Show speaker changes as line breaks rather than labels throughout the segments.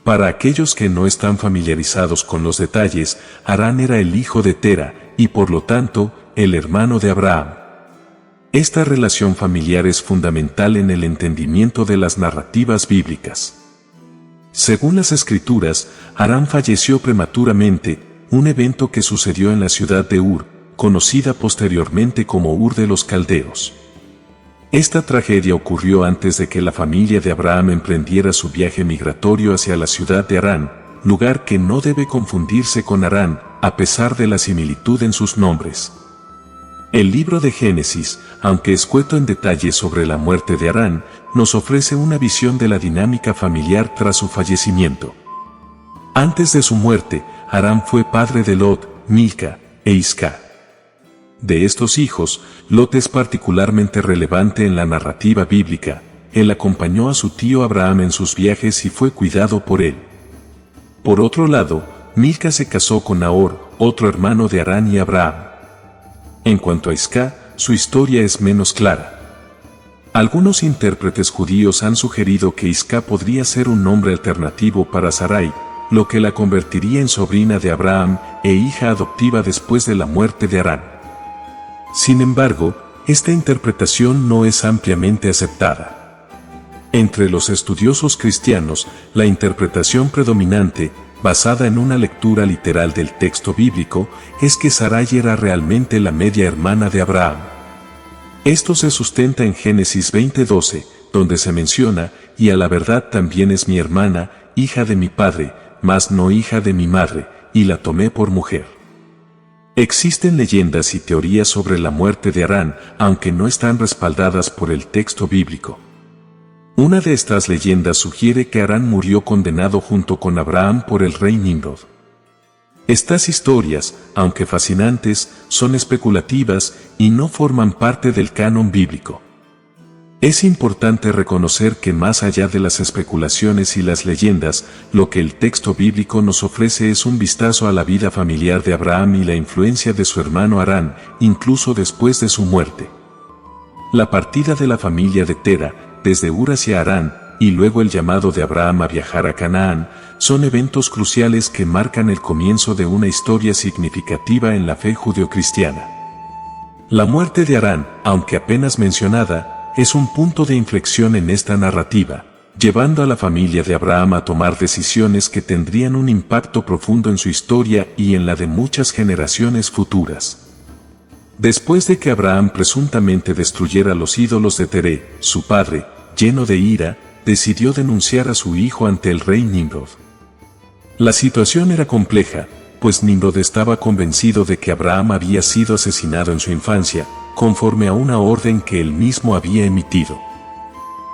Para aquellos que no están familiarizados con los detalles, Harán era el hijo de Tera, y por lo tanto, el hermano de Abraham. Esta relación familiar es fundamental en el entendimiento de las narrativas bíblicas. Según las Escrituras, Harán falleció prematuramente, un evento que sucedió en la ciudad de Ur, conocida posteriormente como Ur de los Caldeos. Esta tragedia ocurrió antes de que la familia de Abraham emprendiera su viaje migratorio hacia la ciudad de Harán, lugar que no debe confundirse con Harán, a pesar de la similitud en sus nombres. El libro de Génesis, aunque escueto en detalles sobre la muerte de Harán, nos ofrece una visión de la dinámica familiar tras su fallecimiento. Antes de su muerte, Harán fue padre de Lot, Milca e Isca. De estos hijos, Lot es particularmente relevante en la narrativa bíblica. Él acompañó a su tío Abraham en sus viajes y fue cuidado por él. Por otro lado, Milca se casó con Nahor, otro hermano de Harán y Abraham. En cuanto a Isca, su historia es menos clara. Algunos intérpretes judíos han sugerido que Isca podría ser un nombre alternativo para Sarai, lo que la convertiría en sobrina de Abraham e hija adoptiva después de la muerte de Harán. Sin embargo, esta interpretación no es ampliamente aceptada. Entre los estudiosos cristianos, la interpretación predominante, basada en una lectura literal del texto bíblico, es que Sarai era realmente la media hermana de Abraham. Esto se sustenta en Génesis 20:12, donde se menciona, y a la verdad también es mi hermana, hija de mi padre, mas no hija de mi madre, y la tomé por mujer. Existen leyendas y teorías sobre la muerte de Harán, aunque no están respaldadas por el texto bíblico. Una de estas leyendas sugiere que Harán murió condenado junto con Abraham por el rey Nimrod. Estas historias, aunque fascinantes, son especulativas y no forman parte del canon bíblico. Es importante reconocer que más allá de las especulaciones y las leyendas, lo que el texto bíblico nos ofrece es un vistazo a la vida familiar de Abraham y la influencia de su hermano Harán, incluso después de su muerte. La partida de la familia de Tera, desde Ur hacia Harán, y luego el llamado de Abraham a viajar a Canaán, son eventos cruciales que marcan el comienzo de una historia significativa en la fe judeocristiana. La muerte de Harán, aunque apenas mencionada, es un punto de inflexión en esta narrativa, llevando a la familia de Abraham a tomar decisiones que tendrían un impacto profundo en su historia y en la de muchas generaciones futuras. Después de que Abraham presuntamente destruyera los ídolos de Teré, su padre, lleno de ira, decidió denunciar a su hijo ante el rey Nimrod. La situación era compleja, pues Nimrod estaba convencido de que Abraham había sido asesinado en su infancia, conforme a una orden que él mismo había emitido.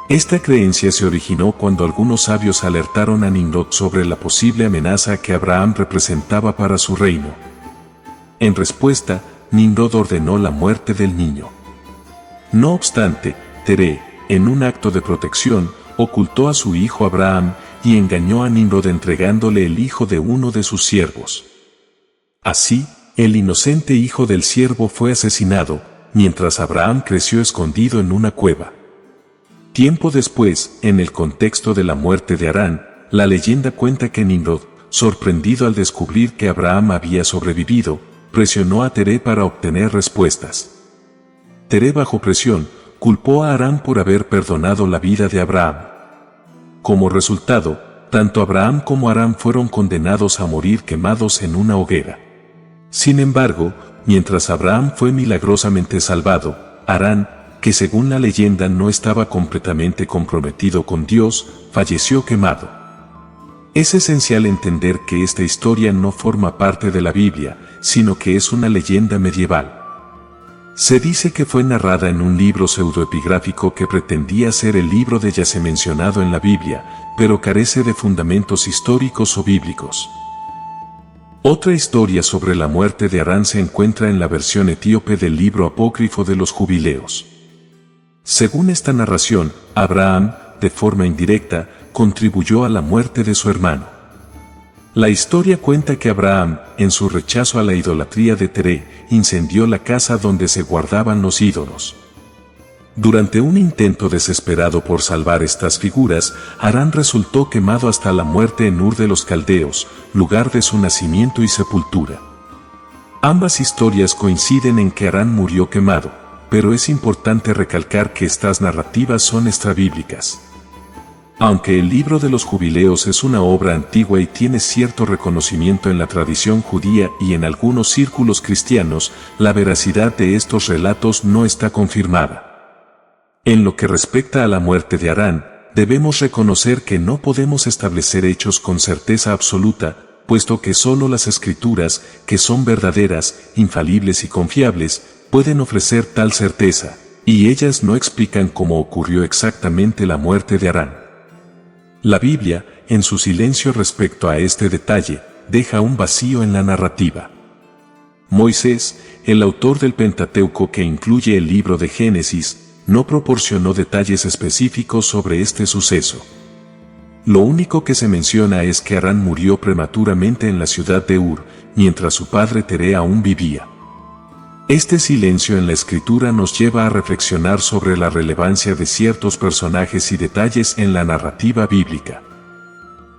Esta creencia se originó cuando algunos sabios alertaron a Nimrod sobre la posible amenaza que Abraham representaba para su reino. En respuesta, Nimrod ordenó la muerte del niño. No obstante, Teré, en un acto de protección, ocultó a su hijo Abraham y engañó a Nimrod entregándole el hijo de uno de sus siervos. Así, el inocente hijo del siervo fue asesinado, mientras Abraham creció escondido en una cueva. Tiempo después, en el contexto de la muerte de Harán, la leyenda cuenta que Nimrod, sorprendido al descubrir que Abraham había sobrevivido, presionó a Teré para obtener respuestas. Teré, bajo presión, culpó a Harán por haber perdonado la vida de Abraham. Como resultado, tanto Abraham como Harán fueron condenados a morir quemados en una hoguera. Sin embargo, mientras Abraham fue milagrosamente salvado, Harán, que según la leyenda no estaba completamente comprometido con Dios, falleció quemado. Es esencial entender que esta historia no forma parte de la Biblia, sino que es una leyenda medieval. Se dice que fue narrada en un libro pseudoepigráfico que pretendía ser el libro de Yahshua mencionado en la Biblia, pero carece de fundamentos históricos o bíblicos. Otra historia sobre la muerte de Harán se encuentra en la versión etíope del libro apócrifo de los Jubileos. Según esta narración, Abraham, de forma indirecta, contribuyó a la muerte de su hermano. La historia cuenta que Abraham, en su rechazo a la idolatría de Teré, incendió la casa donde se guardaban los ídolos. Durante un intento desesperado por salvar estas figuras, Harán resultó quemado hasta la muerte en Ur de los Caldeos, lugar de su nacimiento y sepultura. Ambas historias coinciden en que Harán murió quemado, pero es importante recalcar que estas narrativas son extrabíblicas. Aunque el libro de los Jubileos es una obra antigua y tiene cierto reconocimiento en la tradición judía y en algunos círculos cristianos, la veracidad de estos relatos no está confirmada. En lo que respecta a la muerte de Harán, debemos reconocer que no podemos establecer hechos con certeza absoluta, puesto que solo las escrituras, que son verdaderas, infalibles y confiables, pueden ofrecer tal certeza, y ellas no explican cómo ocurrió exactamente la muerte de Harán. La Biblia, en su silencio respecto a este detalle, deja un vacío en la narrativa. Moisés, el autor del Pentateuco que incluye el libro de Génesis, no proporcionó detalles específicos sobre este suceso. Lo único que se menciona es que Harán murió prematuramente en la ciudad de Ur, mientras su padre Teré aún vivía. Este silencio en la escritura nos lleva a reflexionar sobre la relevancia de ciertos personajes y detalles en la narrativa bíblica.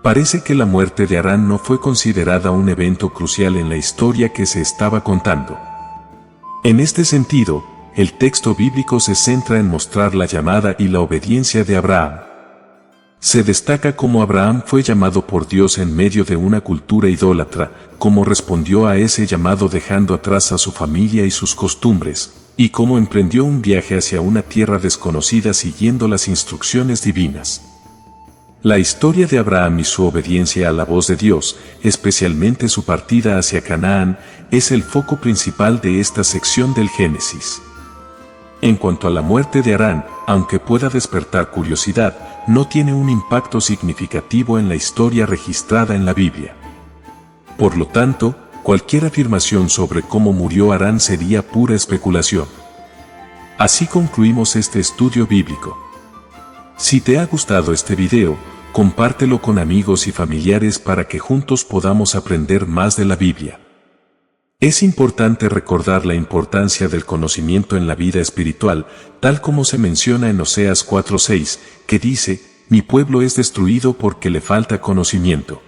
Parece que la muerte de Harán no fue considerada un evento crucial en la historia que se estaba contando. En este sentido, el texto bíblico se centra en mostrar la llamada y la obediencia de Abraham. Se destaca cómo Abraham fue llamado por Dios en medio de una cultura idólatra, cómo respondió a ese llamado dejando atrás a su familia y sus costumbres, y cómo emprendió un viaje hacia una tierra desconocida siguiendo las instrucciones divinas. La historia de Abraham y su obediencia a la voz de Dios, especialmente su partida hacia Canaán, es el foco principal de esta sección del Génesis. En cuanto a la muerte de Harán, aunque pueda despertar curiosidad, no tiene un impacto significativo en la historia registrada en la Biblia. Por lo tanto, cualquier afirmación sobre cómo murió Harán sería pura especulación. Así concluimos este estudio bíblico. Si te ha gustado este video, compártelo con amigos y familiares para que juntos podamos aprender más de la Biblia. Es importante recordar la importancia del conocimiento en la vida espiritual, tal como se menciona en Oseas 4:6, que dice, «Mi pueblo es destruido porque le falta conocimiento.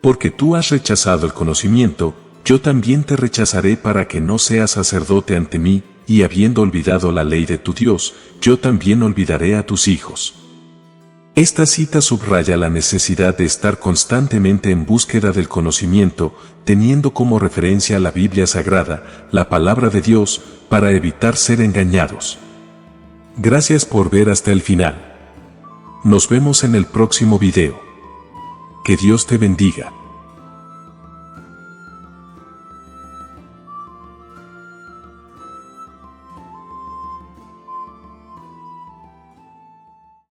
Porque tú has rechazado el conocimiento, yo también te rechazaré para que no seas sacerdote ante mí, y habiendo olvidado la ley de tu Dios, yo también olvidaré a tus hijos». Esta cita subraya la necesidad de estar constantemente en búsqueda del conocimiento, teniendo como referencia la Biblia Sagrada, la palabra de Dios, para evitar ser engañados. Gracias por ver hasta el final. Nos vemos en el próximo video. Que Dios te bendiga.